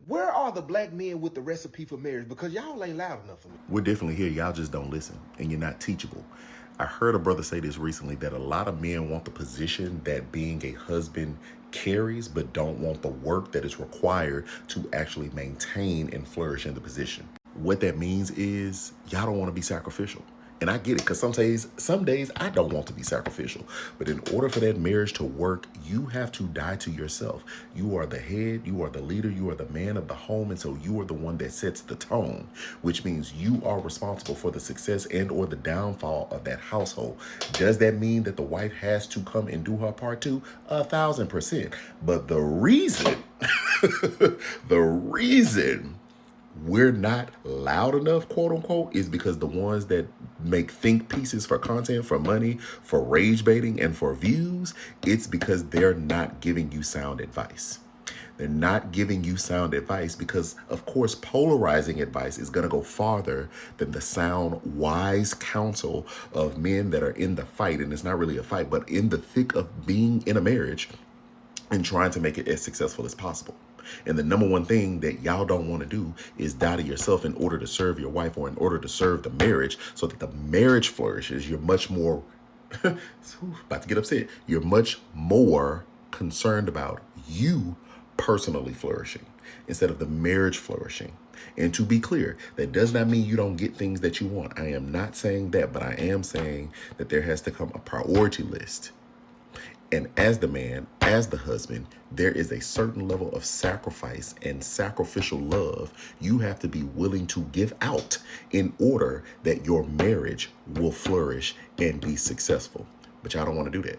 Where are the black men with the recipe for marriage? Because y'all ain't loud enough for me. We're definitely here. Y'all just don't listen and you're not teachable. I heard a brother say this recently that a lot of men want the position that being a husband carries, but don't want the work that is required to actually maintain and flourish in the position. What that means is y'all don't want to be sacrificial. And I get it, because some days I don't want to be sacrificial. But in order for that marriage to work, you have to die to yourself. You are the head, you are the leader, you are the man of the home. And so you are the one that sets the tone, which means you are responsible for the success and or the downfall of that household. Does that mean that the wife has to come and do her part too? 1,000%. But the reason, the reason we're not loud enough, quote unquote, is because the ones that make think pieces for content, for money, for rage baiting, and for views, it's because they're not giving you sound advice. They're not giving you sound advice because, of course, polarizing advice is going to go farther than the sound, wise counsel of men that are in the fight. And it's not really a fight, but in the thick of being in a marriage and trying to make it as successful as possible. And the number one thing that y'all don't want to do is die to yourself in order to serve your wife or in order to serve the marriage so that the marriage flourishes. You're much more, about to get upset, you're much more concerned about you personally flourishing instead of the marriage flourishing. And to be clear, that does not mean you don't get things that you want. I am not saying that, but I am saying that there has to come a priority list. And as the man, as the husband, there is a certain level of sacrifice and sacrificial love you have to be willing to give out in order that your marriage will flourish and be successful. But y'all don't want to do that.